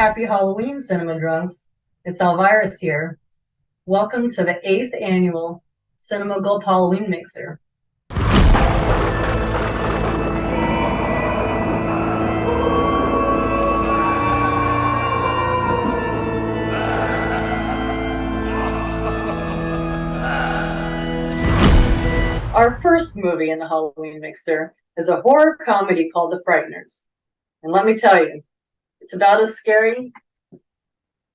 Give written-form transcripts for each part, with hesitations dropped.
Happy Halloween, Cinema Drunks. It's Elvira's here. Welcome to the 8th annual Cinema Gulp Halloween Mixer. Our first movie in the Halloween Mixer is a horror comedy called The Frighteners. And let me tell you, it's about as scary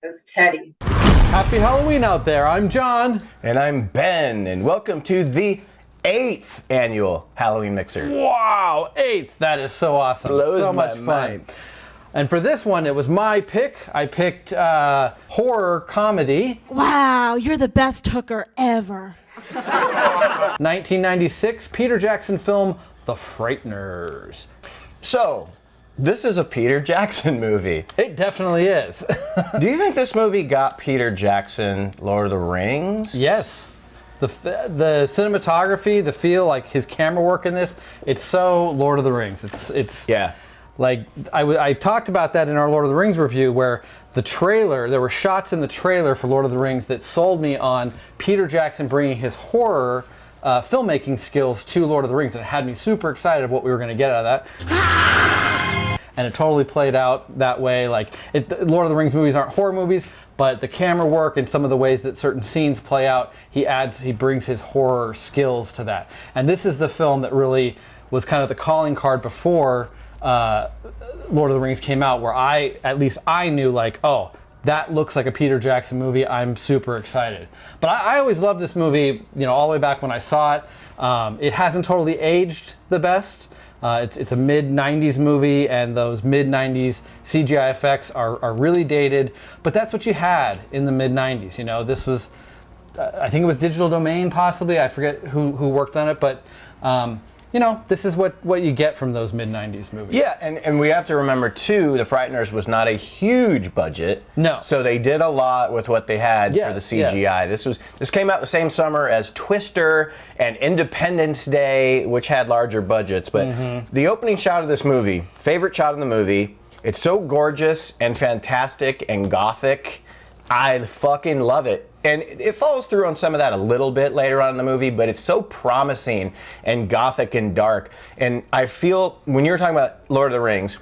as Teddy. Happy Halloween out there. I'm John. And I'm Ben, and welcome to the 8th annual Halloween Mixer. Wow, 8th. That is so awesome. Blows so my much fun. mind. And for this one, it was my pick. I picked horror comedy. Wow, you're the best hooker ever. 1996 Peter Jackson film, The Frighteners. So, this is a Peter Jackson movie. It definitely is. Do you think this movie got Peter Jackson Lord of the Rings? Yes. The cinematography, the feel, like his camera work in this, it's so Lord of the Rings. It's Yeah. like I talked about that in our Lord of the Rings review, where the trailer, there were shots in the trailer for Lord of the Rings that sold me on Peter Jackson bringing his horror filmmaking skills to Lord of the Rings, and it had me super excited of what we were going to get out of that. And it totally played out that way. Like, Lord of the Rings movies aren't horror movies, but the camera work and some of the ways that certain scenes play out, he brings his horror skills to that. And this is the film that really was kind of the calling card before Lord of the Rings came out, where at least I knew, like, oh, that looks like a Peter Jackson movie. I'm super excited. But I always loved this movie, all the way back when I saw it. It hasn't totally aged the best. It's a mid-90s movie, and those mid-90s CGI effects are really dated, but that's what you had in the mid-90s. This was, I think it was Digital Domain, possibly. I forget who worked on it, but this is what you get from those mid-90s movies. Yeah, and we have to remember, too, The Frighteners was not a huge budget. No. So they did a lot with what they had for the CGI. Yes. This came out the same summer as Twister and Independence Day, which had larger budgets. But the opening shot of this movie, favorite shot in the movie, it's so gorgeous and fantastic and gothic. I fucking love it. And it follows through on some of that a little bit later on in the movie, but it's so promising and gothic and dark. And I feel, when you were talking about Lord of the Rings,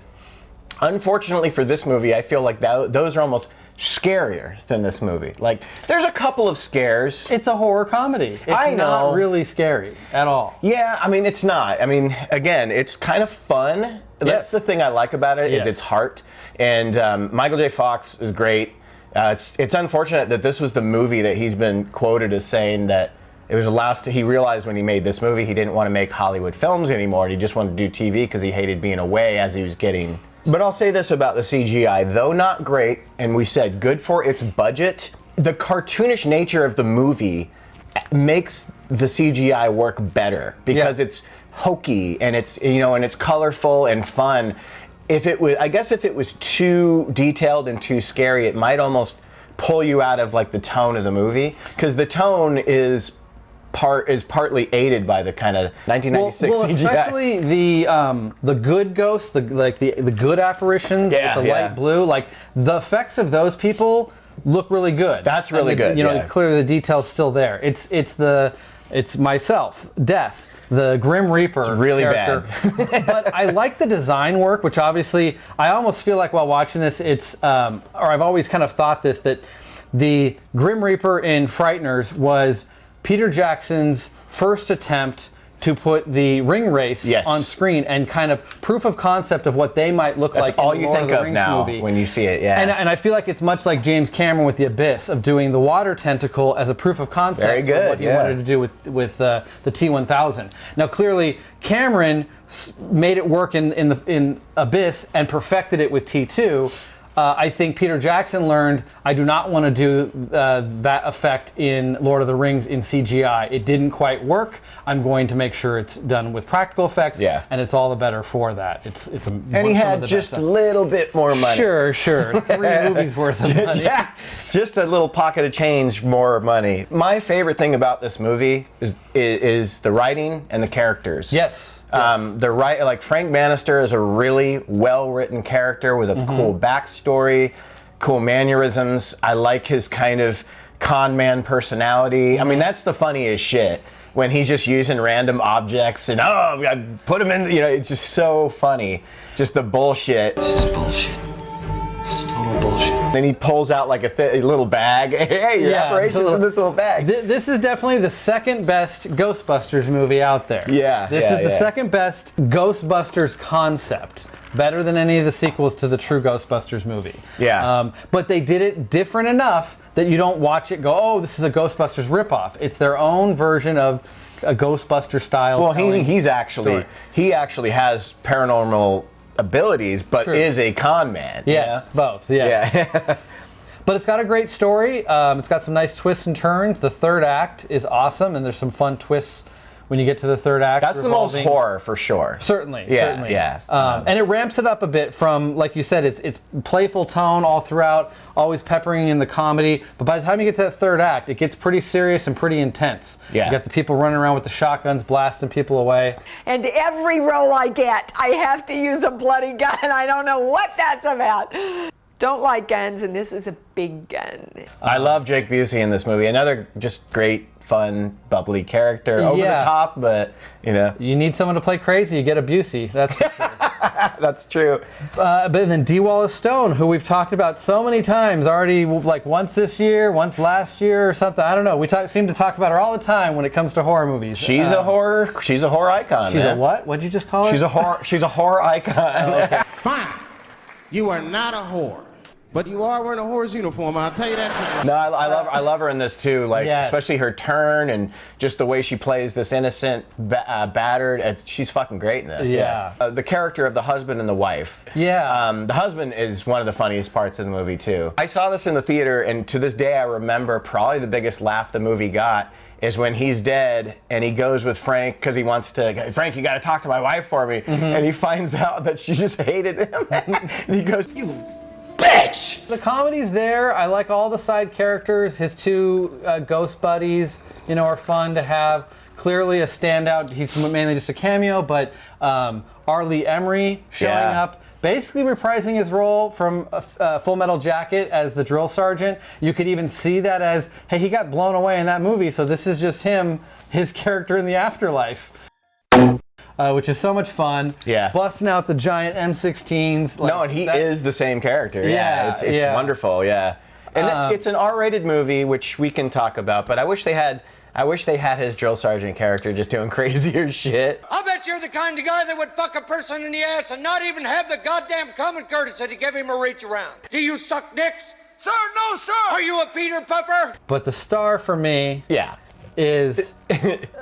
unfortunately for this movie, I feel like those are almost scarier than this movie. Like, there's a couple of scares. It's a horror comedy. It's I know. not really scary at all. Yeah, I mean, it's not. I mean, again, it's kind of fun. That's Yes. the thing I like about it, is Yes. its heart. And Michael J. Fox is great. It's unfortunate that this was the movie that he's been quoted as saying that it was the last. He realized when he made this movie he didn't want to make Hollywood films anymore. He just wanted to do TV because he hated being away as he was getting. But I'll say this about the CGI, though not great, and we said good for its budget, the cartoonish nature of the movie makes the CGI work better because it's hokey and it's and it's colorful and fun. If it was too detailed and too scary, it might almost pull you out of like the tone of the movie, because the tone is partly aided by the kind of 1996 well, CGI. especially the good ghosts, the good apparitions with the light blue, like the effects of those people look really good. That's really good. Clearly the detail's still there. It's myself, Death, the Grim Reaper. It's really character. bad. But I like the design work, which obviously I almost feel like while watching this, or I've always kind of thought this, that the Grim Reaper in Frighteners was Peter Jackson's first attempt to put the ring race on screen, and kind of proof of concept of what they might look like. That's all in the you Lord think of the of Rings now movie. when you see it, yeah. And I feel like it's much like James Cameron with The Abyss, of doing the water tentacle as a proof of concept Very good, for what he wanted to do with the T-1000. Now, clearly, Cameron made it work in Abyss and perfected it with T2. I think Peter Jackson learned, I do not want to do that effect in Lord of the Rings in CGI. It didn't quite work. I'm going to make sure it's done with practical effects, and it's all the better for that. And he had just a little bit more money. Sure. 3 movies worth of money. Yeah, just a little pocket of change, more money. My favorite thing about this movie is the writing and the characters. Yes. Like Frank Bannister is a really well-written character with a cool backstory. cool mannerisms. I like his kind of con man personality. I mean, that's the funniest shit. When he's just using random objects and I put him in, it's just so funny. Just the bullshit. This is bullshit. This is total bullshit. Then he pulls out like a little bag. Hey, your operation's in this little bag. This is definitely the second best Ghostbusters movie out there. Yeah. This is the second best Ghostbusters concept. Better than any of the sequels to the true Ghostbusters movie. Yeah. But they did it different enough that you don't watch it go, oh, this is a Ghostbusters ripoff. It's their own version of a Ghostbuster style. Well, he actually has paranormal abilities, but is a con man. Yes, both. Yes. Yeah. But it's got a great story. It's got some nice twists and turns. The third act is awesome, and there's some fun twists when you get to the third act. That's the most horror for sure. Certainly. Yeah. And it ramps it up a bit from, like you said, it's playful tone all throughout, always peppering in the comedy. But by the time you get to that third act, it gets pretty serious and pretty intense. Yeah. You got the people running around with the shotguns blasting people away. And every role I get, I have to use a bloody gun. I don't know what that's about. Don't like guns, and this was a big gun. I love Jake Busey in this movie. Another just great, fun, bubbly character. Over the top, but, You need someone to play crazy, you get a Busey. That's for sure. That's true. But then D. Wallace Stone, who we've talked about so many times already, like once this year, once last year or something. I don't know. We seem to talk about her all the time when it comes to horror movies. She's a horror icon. She's man. a what? What'd you just call her? She's a horror icon. Oh, okay. Fine. You are not a whore. But you are wearing a whore's uniform, I'll tell you that shit. No, I love her in this too. Like, especially her turn and just the way she plays this innocent, battered. She's fucking great in this. Yeah. The character of the husband and the wife. Yeah. The husband is one of the funniest parts of the movie too. I saw this in the theater, and to this day I remember probably the biggest laugh the movie got is when he's dead and he goes with Frank because he wants to, Frank, you got to talk to my wife for me. And he finds out that she just hated him. And he goes, you bitch! The comedy's there. I like all the side characters. His two ghost buddies, are fun to have. Clearly a standout. He's mainly just a cameo, but Arlie Emery showing up, basically reprising his role from Full Metal Jacket as the drill sergeant. You could even see that as, hey, he got blown away in that movie, so this is just him, his character in the afterlife. Which is so much fun. Yeah. Busting out the giant M16s. and he is the same character. Yeah. It's wonderful. Yeah. And it's an R-rated movie, which we can talk about. But I wish they had his drill sergeant character just doing crazier shit. I bet you're the kind of guy that would fuck a person in the ass and not even have the goddamn common courtesy to give him a reach around. Do you suck dicks? Sir, no, sir. Are you a Peter Puffer? But the star for me. Yeah. Is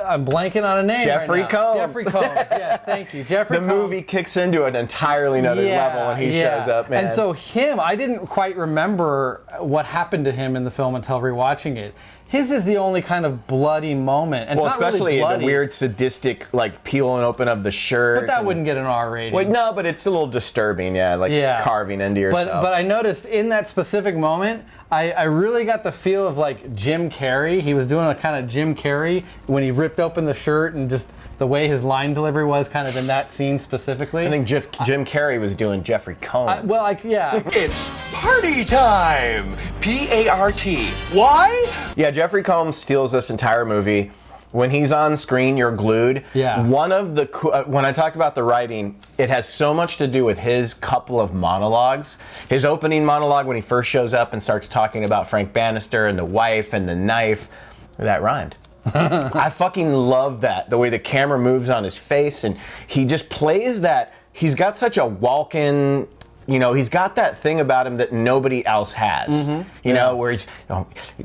I'm blanking on a name. Jeffrey Combs. Jeffrey Combs. Yes, thank you, Jeffrey. The movie kicks into an entirely another level when he shows up, man. And so I didn't quite remember what happened to him in the film until rewatching it. His is the only kind of bloody moment, and especially really the weird sadistic peeling open of the shirt. But that wouldn't get an R rating. Well, no, but it's a little disturbing, carving into yourself. But I noticed in that specific moment, I really got the feel of like Jim Carrey. He was doing a kind of Jim Carrey when he ripped open the shirt, and just the way his line delivery was kind of in that scene specifically. I think Jim Carrey was doing Jeffrey Combs. It's party time! P-A-R-T. Why? Yeah, Jeffrey Combs steals this entire movie. When he's on screen, you're glued. Yeah. One of the when I talked about the writing, it has so much to do with his couple of monologues. His opening monologue when he first shows up and starts talking about Frank Bannister and the wife and the knife. That rhymed. I fucking love that. The way the camera moves on his face, and he just plays that. He's got such a walk-in. He's got that thing about him that nobody else has. Where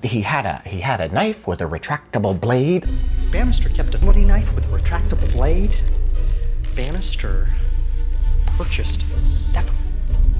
he had a knife with a retractable blade. Bannister kept a bloody knife with a retractable blade. Bannister purchased 7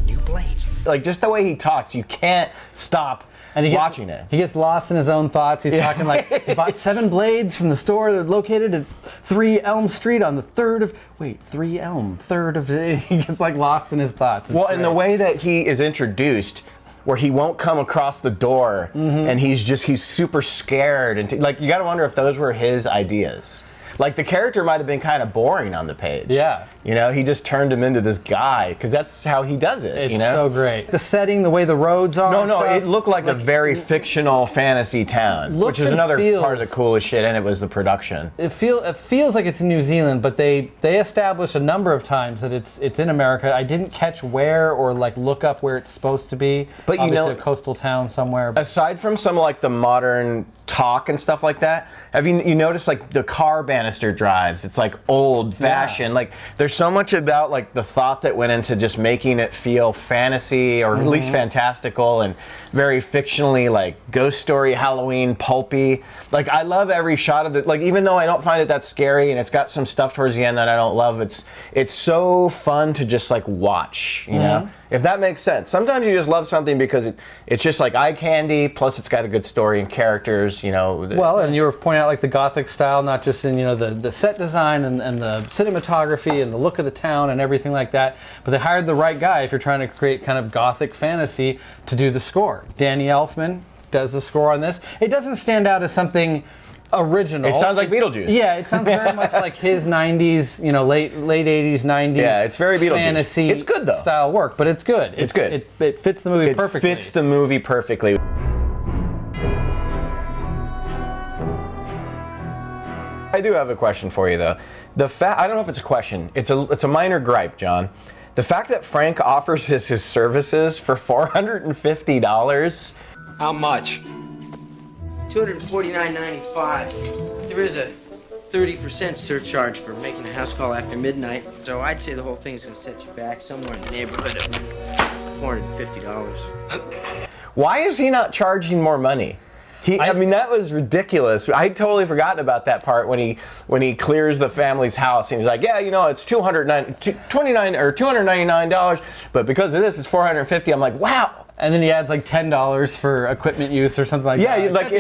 new blades. Just the way he talks, you can't stop watching it. He gets lost in his own thoughts. He's talking like, he bought 7 blades from the store that located at 3 Elm Street on the 3rd of... Wait, 3 Elm, 3rd of... He gets lost in his thoughts. It's great. And the way that he is introduced, where he won't come across the door, and he's super scared. And you got to wonder if those were his ideas. Like the character might have been kind of boring on the page. Yeah. You know, he just turned him into this guy because that's how he does it. It's you know? so great. The setting, the way the roads are. No, and it stuff, looked like a very fictional fantasy town, which is and another feels- part of the coolest shit, and it was the production. It feels like it's in New Zealand, but they established a number of times that it's in America. I didn't catch where or like look up where it's supposed to be. But you Obviously know, a coastal town somewhere. Aside from some like the modern talk and stuff like that, have you noticed like the car Bannister drives? It's like old fashioned. Like there's so much about like the thought that went into just making it feel fantasy or at least fantastical and very fictionally like ghost story, Halloween, pulpy. Like I love every shot of it. Like even though I don't find it that scary and it's got some stuff towards the end that I don't love, it's so fun to just like watch, you know? If that makes sense. Sometimes you just love something because it's just like eye candy, plus it's got a good story and characters, you know. Well, and you were pointing out like the Gothic style, not just in, you know, the set design and the cinematography and the look of the town and everything like that, but they hired the right guy if you're trying to create kind of Gothic fantasy to do the score. Danny Elfman does the score on this. It doesn't stand out as something original. It sounds like Beetlejuice. Yeah, it sounds very much like his 90s, you know, late 80s, 90s. Yeah, it's very Beetlejuice. Fantasy It's good though. Style work, but it's good. It's good. It fits the movie perfectly. It fits the movie perfectly. I do have a question for you though. I don't know if it's a question. It's a minor gripe, John. The fact that Frank offers his services for $450. How much? $249.95. There is a 30% surcharge for making a house call after midnight, so I'd say the whole thing is going to set you back somewhere in the neighborhood of $450. Why is he not charging more money? I mean, that was ridiculous. I'd totally forgotten about that part when he clears the family's house and he's like, yeah, you know, it's $299, but because of this, it's $450. I'm like, wow. And then he adds like $10 for equipment use or something like that. Yeah, like in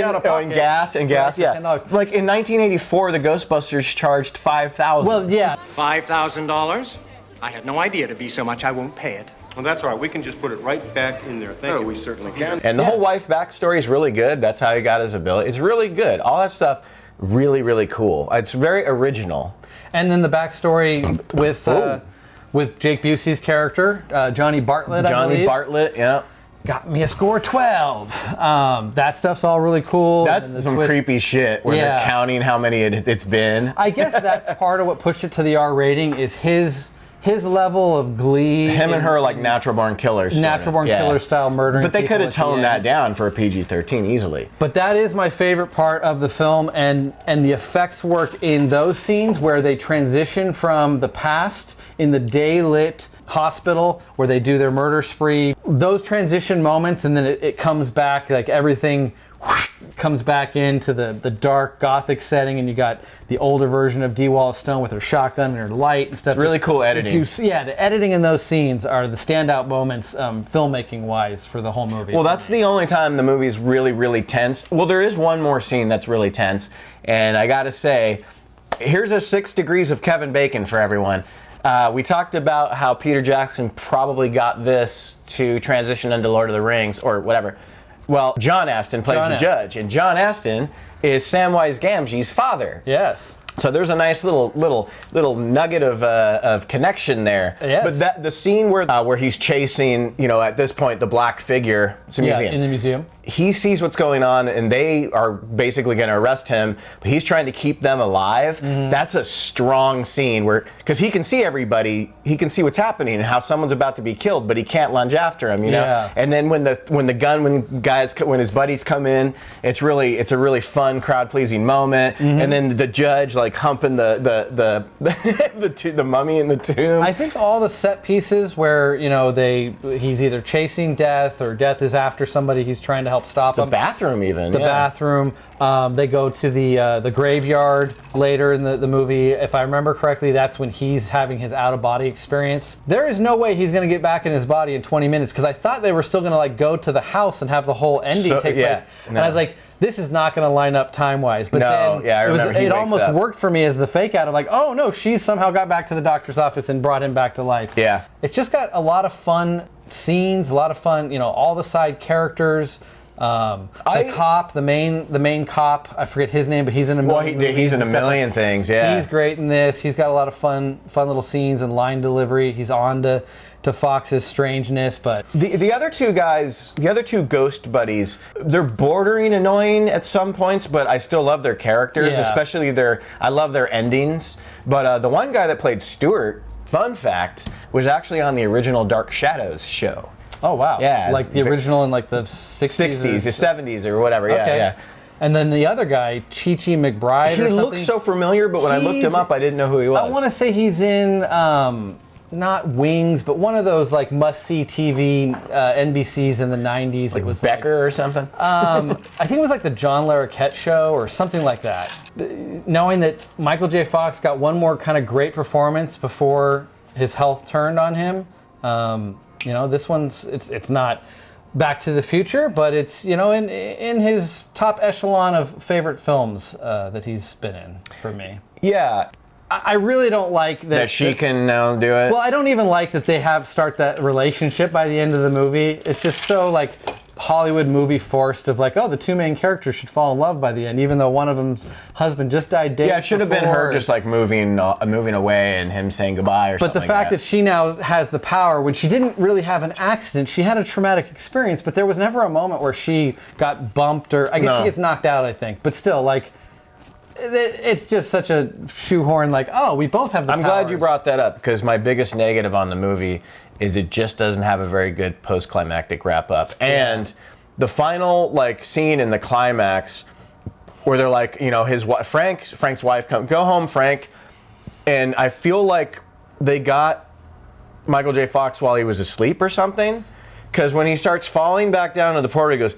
gas, yeah. $10. Like in 1984, the Ghostbusters charged $5,000. Well, yeah. $5,000? I had no idea it'd be so much. I won't pay it. Well, that's all right. We can just put it right back in there. Thank you. We certainly can. And the whole wife backstory is really good. That's how he got his ability. It's really good. All that stuff, really, really cool. It's very original. And then the backstory with Jake Busey's character, Johnny Bartlett, I believe. Johnny Bartlett, yeah. Got me a score 12. That stuff's all really cool. That's some creepy shit where they're counting how many it's been. I guess that's part of what pushed it to the R rating is his level of glee. Him and her like natural born killers. Natural born killer style murdering. But they people could have toned that down for a PG-13 easily. But that is my favorite part of the film, and the effects work in those scenes where they transition from the past in the day-lit hospital where they do their murder spree. Those transition moments, and then it comes back, like everything comes back into the dark Gothic setting, and you got the older version of Dee Wallace Stone with her shotgun and her light and stuff. It's really cool editing. The editing in those scenes are the standout moments, filmmaking-wise, for the whole movie. Well, that's the only time the movie's really, really tense. Well, there is one more scene that's really tense, and I gotta say, here's a 6 degrees of Kevin Bacon for everyone. We talked about how Peter Jackson probably got this to transition into Lord of the Rings, or whatever. Well, John Astin plays the judge, and John Astin is Samwise Gamgee's father. Yes. So there's a nice little nugget of connection there. Yes. But the scene where he's chasing, you know, at this point the black figure. It's a museum. In the museum. He sees what's going on, and they are basically going to arrest him, but he's trying to keep them alive. That's a strong scene because he can see everybody, he can see what's happening and how someone's about to be killed, but he can't lunge after him, you know. And then when his buddies come in, it's a really fun, crowd-pleasing moment. And then the judge like humping the mummy in the tomb. I think all the set pieces where, you know, he's either chasing death or death is after somebody he's trying to help stop him. The bathroom even. The bathroom. They go to the graveyard later in the movie. If I remember correctly, that's when he's having his out-of-body experience. There is no way he's going to get back in his body in 20 minutes because I thought they were still going to like go to the house and have the whole ending take place. And I was like, this is not going to line up time-wise. But it almost worked for me as the fake out of like, oh no, she's somehow got back to the doctor's office and brought him back to life. Yeah. It's just got a lot of fun scenes, a lot of fun, you know, all the side characters. The cop, the main cop, I forget his name, but he's in a million movies. He's in a million things, yeah. He's great in this. He's got a lot of fun little scenes and line delivery. He's on to Fox's strangeness, but the other two guys, the other two ghost buddies, they're bordering annoying at some points, but I still love their characters, especially I love their endings. But the one guy that played Stuart, fun fact, was actually on the original Dark Shadows show. Oh wow! Yeah, like the original in like the 60s, or 70s or whatever. Yeah, okay. yeah. And then the other guy, Chi-Chi McBride. He looked so familiar, but when I looked him up, I didn't know who he was. I want to say he's in not Wings, but one of those like must-see TV NBCs in the 90s. Like, it was Becker or something. I think it was like the John Larroquette Show or something like that. Knowing that Michael J. Fox got one more kind of great performance before his health turned on him. You know, this one's it's not Back to the Future, but it's, you know, in his top echelon of favorite films that he's been in for me. Yeah. I really don't like that she can now do it. Well, I don't even like that they start that relationship by the end of the movie. It's just so like Hollywood movie forced of like, oh, the two main characters should fall in love by the end, even though one of them's husband just died days before. Yeah, it should have been her just like moving away and him saying goodbye or something. But the fact that she now has the power, when she didn't really have an accident, she had a traumatic experience, but there was never a moment where she got bumped or, I guess she gets knocked out, I think. But still, like, it's just such a shoehorn, like, oh, we both have the powers. I'm glad you brought that up, because my biggest negative on the movie is it just doesn't have a very good post-climactic wrap-up. And the final, like, scene in the climax where they're like, you know, Frank's wife, go home, Frank. And I feel like they got Michael J. Fox while he was asleep or something, because when he starts falling back down to the portal, he goes,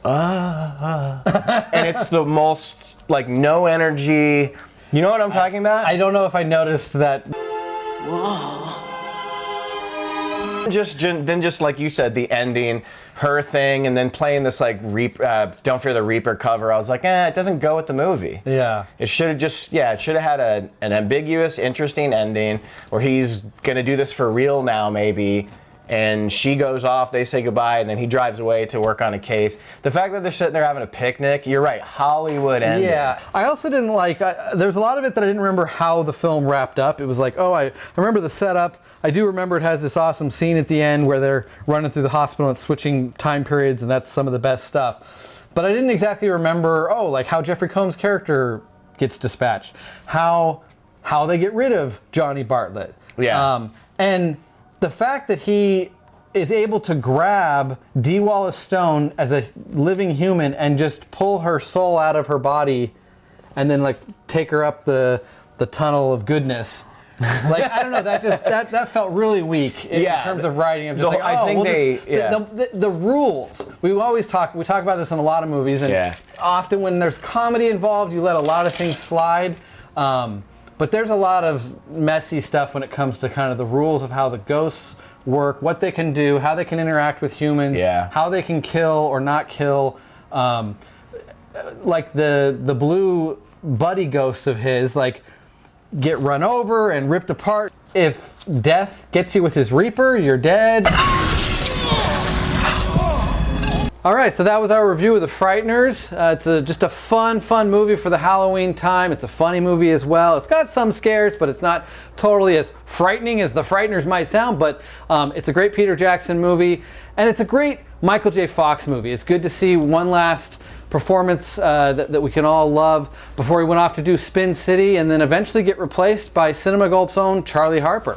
and it's the most, like, no energy. You know what I'm talking about? I don't know if I noticed that. Whoa. Just like you said, the ending, her thing, and then playing this like Don't Fear the Reaper cover. I was like, it doesn't go with the movie. Yeah. It should have had an ambiguous, interesting ending where he's gonna do this for real now, maybe. And she goes off, they say goodbye, and then he drives away to work on a case. The fact that they're sitting there having a picnic, you're right, Hollywood ending. Yeah, I also didn't like, there's a lot of it that I didn't remember how the film wrapped up. It was like, oh, I remember the setup. I do remember it has this awesome scene at the end where they're running through the hospital and switching time periods, and that's some of the best stuff. But I didn't exactly remember, like how Jeffrey Combs' character gets dispatched, how they get rid of Johnny Bartlett. Yeah. And the fact that he is able to grab Dee Wallace Stone as a living human and just pull her soul out of her body and then like take her up the tunnel of goodness. Like, I don't know, that felt really weak in terms of writing. I'm just like, I think the rules. We talk about this in a lot of movies, and often when there's comedy involved, you let a lot of things slide. But there's a lot of messy stuff when it comes to kind of the rules of how the ghosts work, what they can do, how they can interact with humans, how they can kill or not kill. Like the blue buddy ghosts of his, like, get run over and ripped apart. If death gets you with his Reaper, you're dead. All right, so that was our review of The Frighteners. It's just a fun movie for the Halloween time. It's a funny movie as well. It's got some scares, but it's not totally as frightening as The Frighteners might sound, but it's a great Peter Jackson movie, and it's a great Michael J. Fox movie. It's good to see one last performance that we can all love before he went off to do Spin City and then eventually get replaced by Cinema Gulp's own Charlie Harper.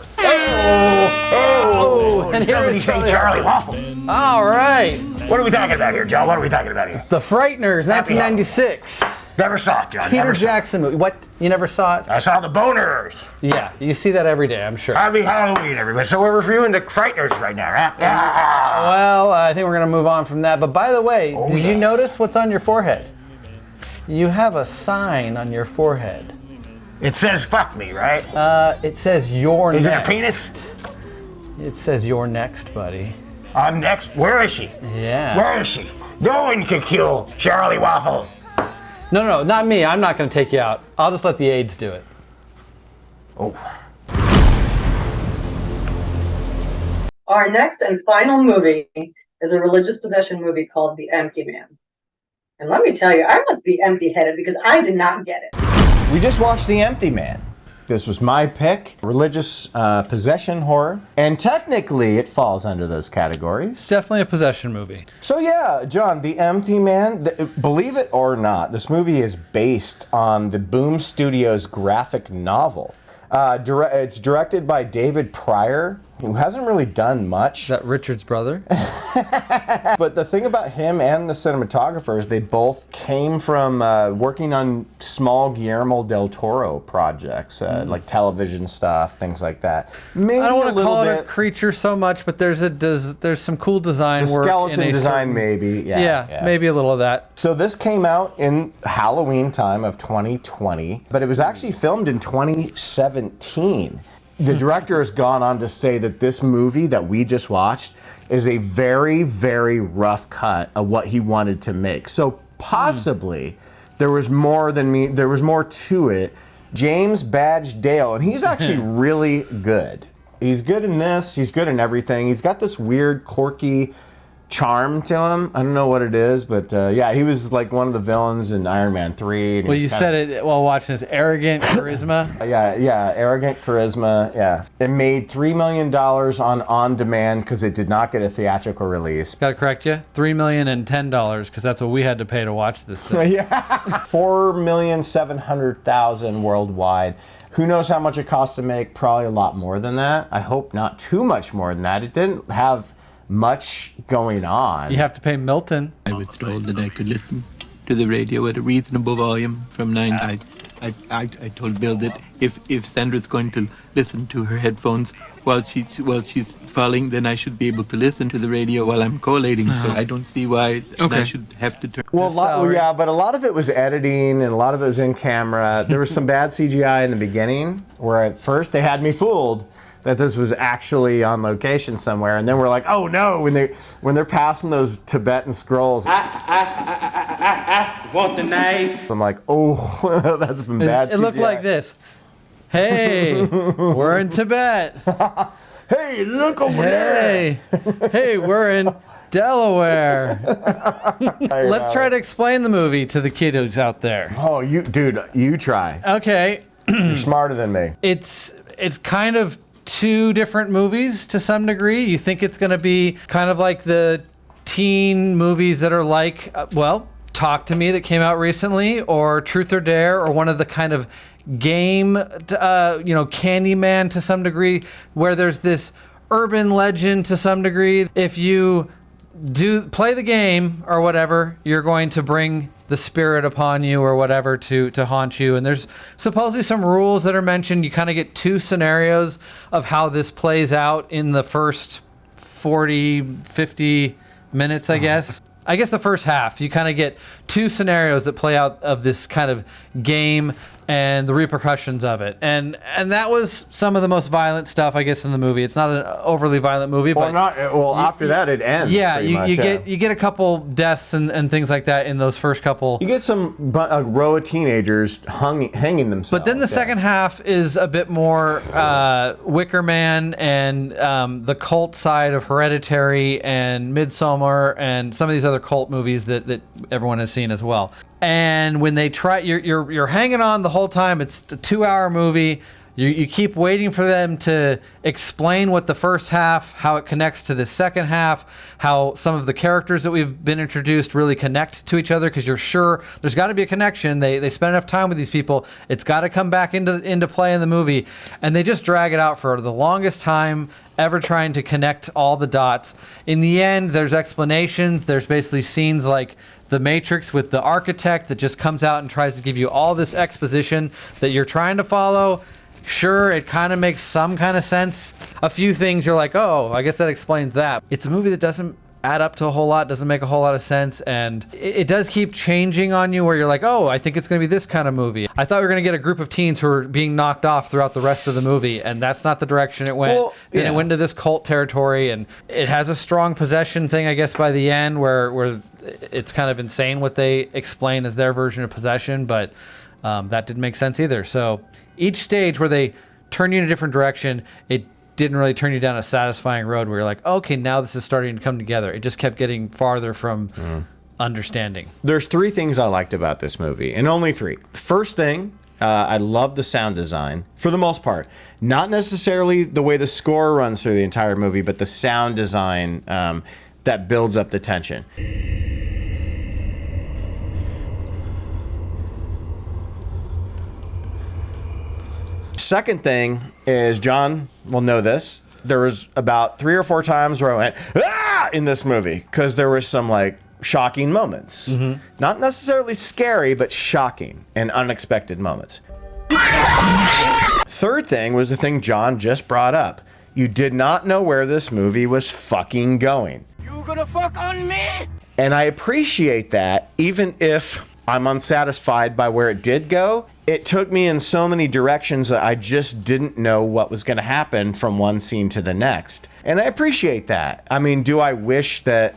And somebody say Charlie Waffle. All right. What are we talking about here, John? What are we talking about here? The Frighteners, 1996. Never saw it, John. Peter Jackson movie. What? You never saw it? I saw the Boners. Yeah, you see that every day, I'm sure. Happy Halloween, everybody. So we're reviewing the Frighteners right now, right? Well, I think we're going to move on from that. But by the way, did you notice what's on your forehead? You have a sign on your forehead. It says "fuck me," right? It says "you're next." Is it a penis? It says "you're next, buddy." I'm next. Where is she? Yeah. Where is she? No one can kill Charlie Waffle. No, not me. I'm not going to take you out. I'll just let the aides do it. Oh. Our next and final movie is a religious possession movie called The Empty Man. And let me tell you, I must be empty-headed because I did not get it. We just watched The Empty Man. This was my pick, religious possession horror, and technically it falls under those categories. It's definitely a possession movie. So yeah, John, The Empty Man, believe it or not, this movie is based on the Boom Studios graphic novel. It's directed by David Pryor, who hasn't really done much. Is that Richard's brother? But the thing about him and the cinematographers, they both came from working on small Guillermo del Toro projects, like television stuff, things like that. Maybe I don't want to call it bit, a creature so much, but there's some cool design the work. Skeleton in design, maybe. Yeah, maybe a little of that. So this came out in Halloween time of 2020, but it was actually filmed in 2017. The director has gone on to say that this movie that we just watched is a very, very rough cut of what he wanted to make. So possibly there was more to it. James Badge Dale, and he's actually really good. He's good in this, he's good in everything. He's got this weird, quirky charm to him. I don't know what it is, but yeah, he was like one of the villains in Iron Man 3. Well, you said it while watching this. Arrogant charisma. Yeah, arrogant charisma. Yeah, it made $3 million on demand because it did not get a theatrical release. Got to correct you. $3,010,000 because that's what we had to pay to watch this thing. Yeah, 4,700,000 worldwide. Who knows how much it costs to make? Probably a lot more than that. I hope not too much more than that. It didn't have much going on. You have to pay Milton. I was told that I could listen to the radio at a reasonable volume from 9. I told Bill that if Sandra's going to listen to her headphones while she's falling, then I should be able to listen to the radio while I'm collating. So I don't see why I should have to turn. Well, but a lot of it was editing and a lot of it was in camera. There was some bad CGI in the beginning where at first they had me fooled that this was actually on location somewhere, and then we're like, oh no, when they're passing those Tibetan scrolls. Want the knife? I'm like, oh, that's been bad. It looked like this. Hey, we're in Tibet. Hey, look over there. Hey, we're in Delaware. Let's try to explain the movie to the kiddos out there. Oh, you try. Okay. You're smarter than me. It's kind of two different movies to some degree. You think it's going to be kind of like the teen movies that are like, Talk to Me that came out recently, or Truth or Dare, or one of the kind of game, Candyman to some degree, where there's this urban legend to some degree. If you play the game or whatever, you're going to bring the spirit upon you or whatever to haunt you. And there's supposedly some rules that are mentioned. You kind of get two scenarios of how this plays out in the first 40, 50 minutes, I guess. I guess the first half, you kind of get two scenarios that play out of this kind of game and the repercussions of it. And that was some of the most violent stuff, I guess, in the movie. It's not an overly violent movie, but after that it ends. Yeah, you get a couple deaths and things like that in those first couple. You get a row of teenagers hanging themselves. But then the second half is a bit more Wicker Man and the cult side of Hereditary and Midsommar and some of these other cult movies that everyone has seen as well. And when they try, you're hanging on the whole time. It's a 2-hour movie. You keep waiting for them to explain what the first half, how it connects to the second half, how some of the characters that we've been introduced really connect to each other, because you're sure there's got to be a connection. They spend enough time with these people. It's got to come back into play in the movie. And they just drag it out for the longest time ever, trying to connect all the dots. In the end, there's explanations. There's basically scenes like The Matrix with the architect that just comes out and tries to give you all this exposition that you're trying to follow. Sure, it kind of makes some kind of sense. A few things you're like, oh, I guess that explains that. It's a movie that doesn't add up to a whole lot, doesn't make a whole lot of sense, and it does keep changing on you where you're like, oh, I think it's going to be this kind of movie. I thought we were going to get a group of teens who are being knocked off throughout the rest of the movie, and that's not the direction it went. Then it went into this cult territory, and it has a strong possession thing, I guess, by the end, where it's kind of insane what they explain as their version of possession, but that didn't make sense either. So each stage where they turn you in a different direction, it didn't really turn you down a satisfying road where you're like, okay, now this is starting to come together. It just kept getting farther from understanding. There's 3 things I liked about this movie, and only 3. First thing, I love the sound design for the most part. Not necessarily the way the score runs through the entire movie, but the sound design that builds up the tension. Second thing is, John will know this, there was about 3 or 4 times where I went, ah, in this movie, because there was some like shocking moments. Not necessarily scary, but shocking and unexpected moments. Third thing was the thing John just brought up. You did not know where this movie was fucking going. You gonna fuck on me? And I appreciate that, even if I'm unsatisfied by where it did go. It took me in so many directions that I just didn't know what was going to happen from one scene to the next. And I appreciate that. I mean, do I wish that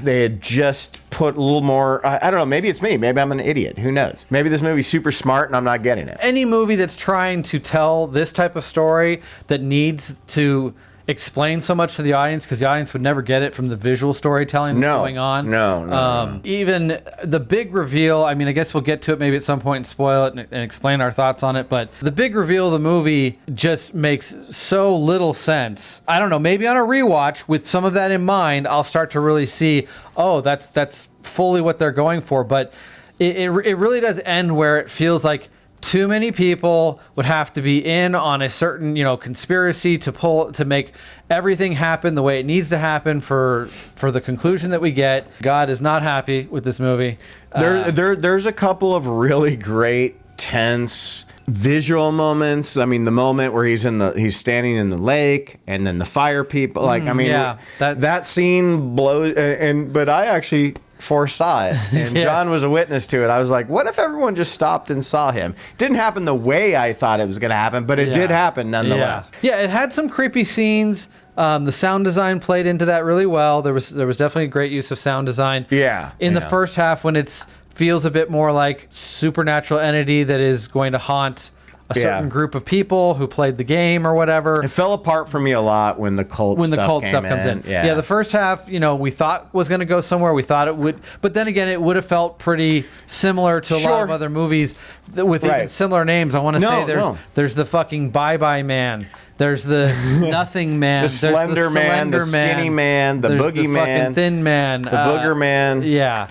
they had just put a little more, I don't know, maybe it's me. Maybe I'm an idiot. Who knows? Maybe this movie's super smart and I'm not getting it. Any movie that's trying to tell this type of story that needs to explain so much to the audience, because the audience would never get it from the visual storytelling that's going on. No. Even the big reveal, I mean, I guess we'll get to it maybe at some point and spoil it and explain our thoughts on it, but the big reveal of the movie just makes so little sense. I don't know, maybe on a rewatch with some of that in mind, I'll start to really see, oh, that's fully what they're going for, but it really does end where it feels like too many people would have to be in on a certain, conspiracy to make everything happen the way it needs to happen for the conclusion that we get. God is not happy with this movie. There's a couple of really great, tense visual moments. I mean, the moment where he's standing in the lake, and then the fire people. That scene blows. But I actually foresaw it, and Yes. John was a witness to it. I was like, what if everyone just stopped and saw him? Didn't happen the way I thought it was going to happen, but it did happen nonetheless. Yeah, it had some creepy scenes. The sound design played into that really well. There was definitely great use of sound design. In the first half, when it feels a bit more like supernatural entity that is going to haunt a certain group of people who played the game or whatever. It fell apart for me a lot when the cult stuff comes in. Yeah, the first half, we thought was going to go somewhere. We thought it would, but then again, it would have felt pretty similar to a lot of other movies with even similar names. I want to say there's the fucking Bye Bye Man. There's the Nothing Man. The Slender Man, the Skinny Man, the Boogie Man, fucking Thin Man, the Booger Man. Yeah.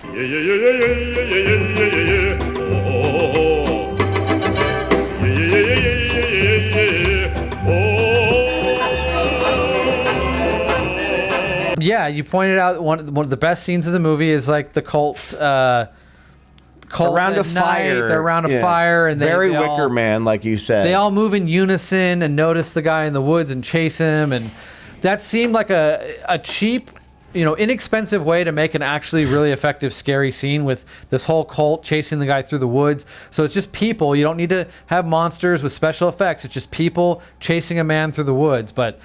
Yeah, you pointed out one of the best scenes of the movie is like the cult around a fire. They're around a fire, and they Wicker Man, like you said. They all move in unison and notice the guy in the woods and chase him, and that seemed like a cheap, inexpensive way to make an actually really effective, scary scene with this whole cult chasing the guy through the woods. So it's just people. You don't need to have monsters with special effects. It's just people chasing a man through the woods. But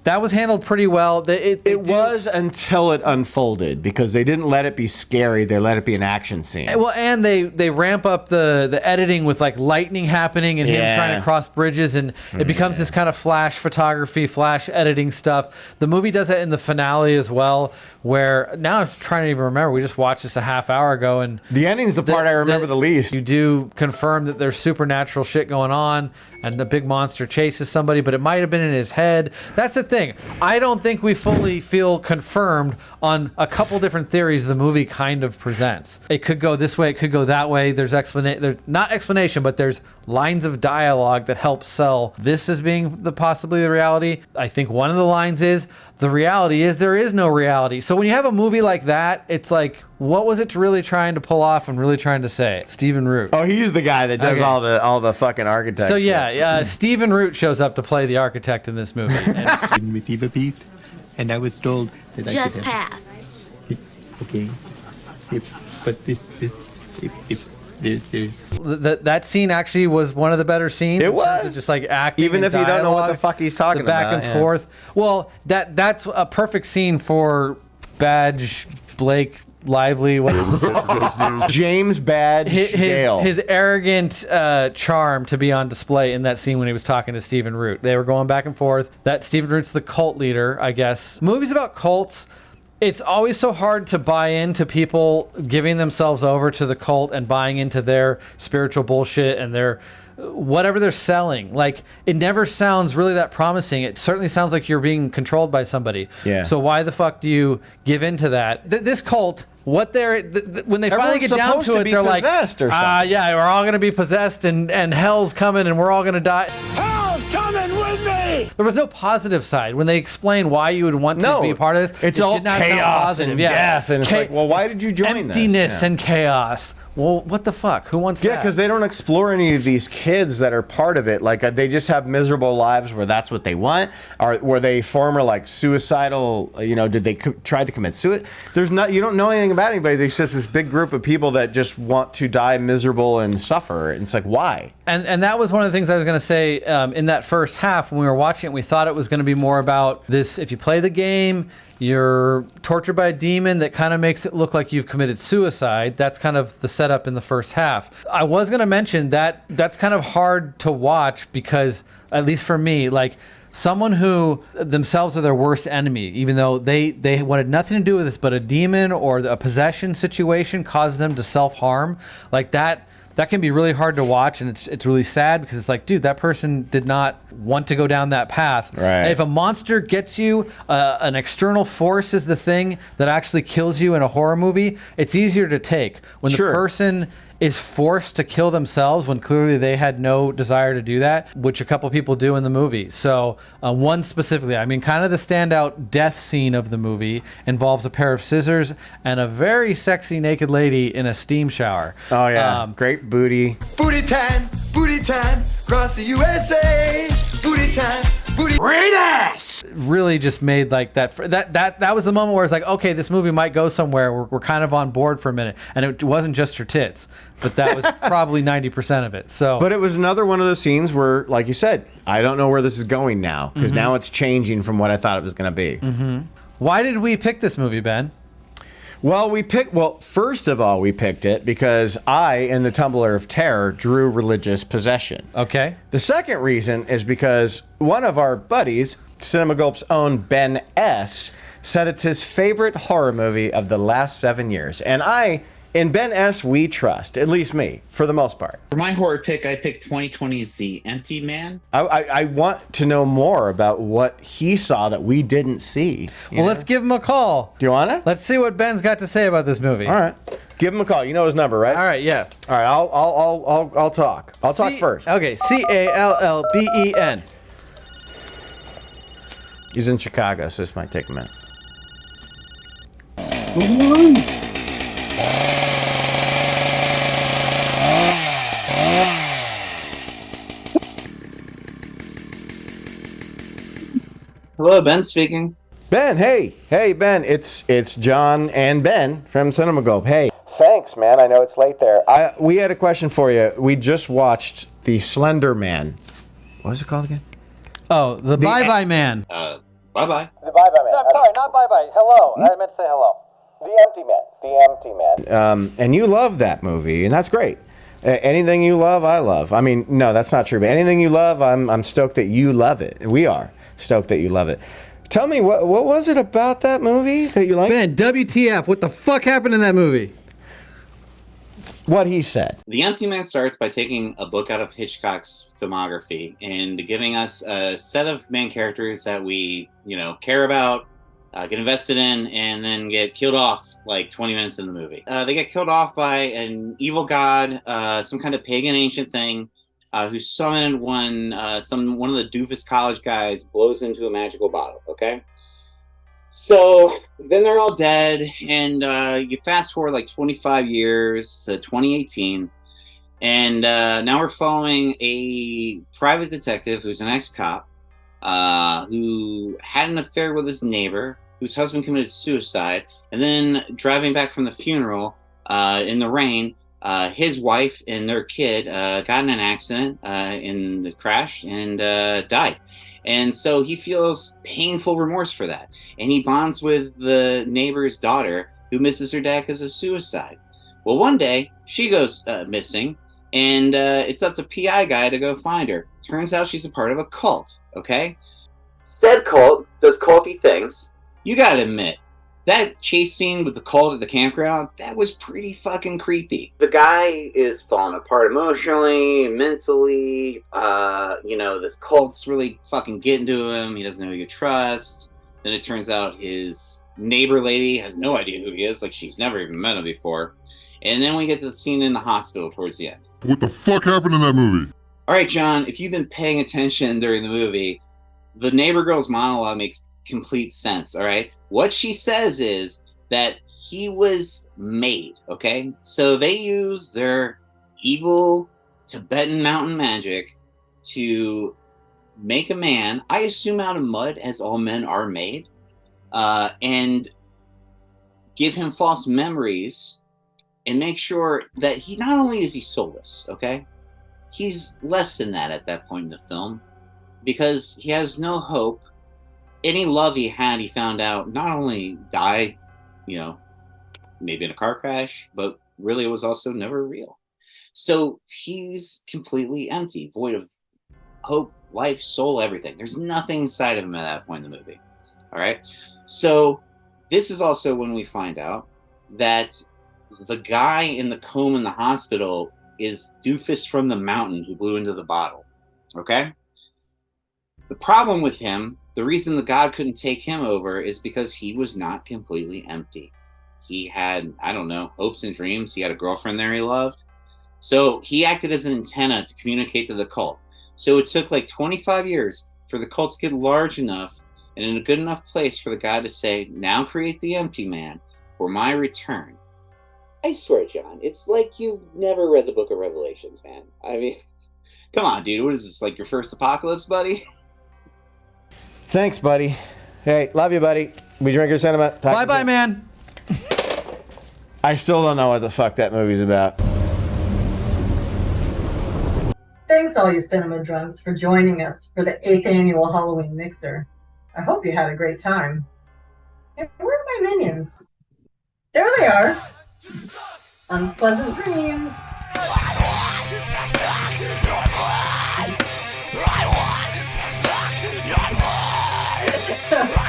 that was handled pretty well. It was until it unfolded, because they didn't let it be scary. They let it be an action scene. Well, and they ramp up the editing with like lightning happening and him trying to cross bridges, and it becomes this kind of flash photography, flash editing stuff. The movie does that in the finale as well, where now I'm trying to even remember. We just watched this a half hour ago, and the ending's the part I remember the least. You do confirm that there's supernatural shit going on, and the big monster chases somebody, but it might have been in his head. That's the thing. I don't think we fully feel confirmed on a couple different theories the movie kind of presents. It could go this way, it could go that way. There's not explanation, but there's lines of dialogue that help sell this as being possibly the reality. I think one of the lines is, the reality is there is no reality. So when you have a movie like that, it's like, what was it really trying to pull off and really trying to say? Stephen Root. Oh, he's the guy that does all the fucking architecture. So Stephen Root shows up to play the architect in this movie. Didn't receive a piece, and I was told that just I could pass. Okay. That scene actually was one of the better scenes. It was just like acting, even if you don't know what the fuck he's talking about. Back and forth. Well, that's a perfect scene for Badge Blake lively. James Badge Gale. His arrogant charm to be on display in that scene when he was talking to Stephen Root. They were going back and forth. That Stephen Root's the cult leader, I guess. Movies about cults, it's always so hard to buy into people giving themselves over to the cult and buying into their spiritual bullshit and their whatever they're selling. Like, it never sounds really that promising. It certainly sounds like you're being controlled by somebody. Yeah. So why the fuck do you give into that? This cult, what they're when they finally get down to it, they're like, yeah, we're all gonna be possessed and hell's coming and we're all gonna die. Hell's coming with me! There was no positive side when they explain why you would want to be a part of this. It's all chaos and death, and it's like, well, why did you join this? Emptiness and chaos. Well, what the fuck? Who wants that? Yeah, because they don't explore any of these kids that are part of it. Like, they just have miserable lives where that's what they want, or were they former like suicidal? Did they try to commit suicide? You don't know anything about anybody. There's just this big group of people that just want to die miserable and suffer. And it's like, why? And that was one of the things I was going to say in that first half when we were watching it. We thought it was going to be more about this. If you play the game, you're tortured by a demon that kind of makes it look like you've committed suicide. That's kind of the setup in the first half. I was going to mention that that's kind of hard to watch because, at least for me, like someone who themselves are their worst enemy, even though they wanted nothing to do with this, but a demon or a possession situation causes them to self-harm, like that can be really hard to watch, and it's really sad because it's like, dude, that person did not want to go down that path. Right. And if a monster gets you, an external force is the thing that actually kills you in a horror movie, it's easier to take. When the person is forced to kill themselves when clearly they had no desire to do that, which a couple people do in the movie. So one specifically, I mean, kind of the standout death scene of the movie involves a pair of scissors and a very sexy naked lady in a steam shower. Oh yeah, great booty. Booty time, across the USA. Booty time, booty. Great ass! Really just made like that was the moment where it's like, okay, this movie might go somewhere. We're kind of on board for a minute. And it wasn't just her tits, but that was probably 90% of it. So, but it was another one of those scenes where, like you said, I don't know where this is going now, because now it's changing from what I thought it was going to be. Why did we pick this movie, Ben? Well, first of all, we picked it because I, in the Tumbler of Terror, drew religious possession. Okay. The second reason is because one of our buddies, Cinema Gulp's own Ben S., said it's his favorite horror movie of the last 7 years. And in Ben S., we trust, at least me, for the most part. For my horror pick, I picked 2020's The Empty Man. I want to know more about what he saw that we didn't see. Well, let's give him a call. Do you want to? Let's see what Ben's got to say about this movie. All right. Give him a call. You know his number, right? All right, yeah. All right, I'll talk. I'll talk first. Okay, CALLBEN. He's in Chicago, so this might take a minute. Hello, Ben speaking. Ben, hey Ben, it's John and Ben from Cinema Gulp. Hey, thanks, man. I know it's late there. We had a question for you. We just watched The Slender Man. What is it called again? Oh, the Bye Bye Man. Bye bye. The Bye Bye Man. No, sorry, not Bye Bye. Hello. I meant to say hello. The Empty Man. The Empty Man. And you love that movie, and that's great. Anything you love, I love. I mean, no, that's not true. But anything you love, I'm stoked that you love it. We are stoked that you love it. Tell me, what was it about that movie that you liked? Ben, WTF, what the fuck happened in that movie? What he said. The Empty Man starts by taking a book out of Hitchcock's filmography and giving us a set of main characters that we, care about, get invested in, and then get killed off like 20 minutes in the movie. They get killed off by an evil god, some kind of pagan ancient thing, who summoned one of the doofus college guys blows into a magical bottle, okay? So then they're all dead, and you fast forward like 25 years to 2018, and now we're following a private detective who's an ex-cop who had an affair with his neighbor, whose husband committed suicide, and then driving back from the funeral in the rain, his wife and their kid got in an accident in the crash and died. And so he feels painful remorse for that. And he bonds with the neighbor's daughter, who misses her dad because of suicide. Well, one day she goes missing, and it's up to PI guy to go find her. Turns out she's a part of a cult, okay? Said cult does culty things. You gotta admit, that chase scene with the cult at the campground, that was pretty fucking creepy. The guy is falling apart emotionally, mentally, this cult's really fucking getting to him. He doesn't know who he can trust. Then it turns out his neighbor lady has no idea who he is, like she's never even met him before. And then we get to the scene in the hospital towards the end. What the fuck happened in that movie? All right, John, if you've been paying attention during the movie, the neighbor girl's monologue makes complete sense, all right? What she says is that he was made, okay? So they use their evil Tibetan mountain magic to make a man, I assume out of mud, as all men are made, and give him false memories and make sure that he, not only is he soulless, okay? He's less than that at that point in the film, because he has no hope. Any love he had, he found out, not only died, maybe in a car crash, but really it was also never real. So he's completely empty, void of hope, life, soul, everything. There's nothing inside of him at that point in the movie. All right? So this is also when we find out that the guy in the coma in the hospital is Doofus from the mountain who blew into the bottle. Okay? The problem with him, the reason the god couldn't take him over, is because he was not completely empty. He had, hopes and dreams. He had a girlfriend there he loved. So he acted as an antenna to communicate to the cult. So it took like 25 years for the cult to get large enough and in a good enough place for the god to say, now create the empty man for my return. I swear, John, it's like you've never read the book of Revelations, man. I mean, come on, dude. What is this, like your first apocalypse, buddy? Thanks, buddy. Hey, love you, buddy. We drink your sentiment. Bye-bye, man. I still don't know what the fuck that movie's about. Thanks all you cinema drunks for joining us for the 8th annual Halloween Mixer. I hope you had a great time. Hey, where are my minions? There they are. Unpleasant dreams. I want to suck your blood.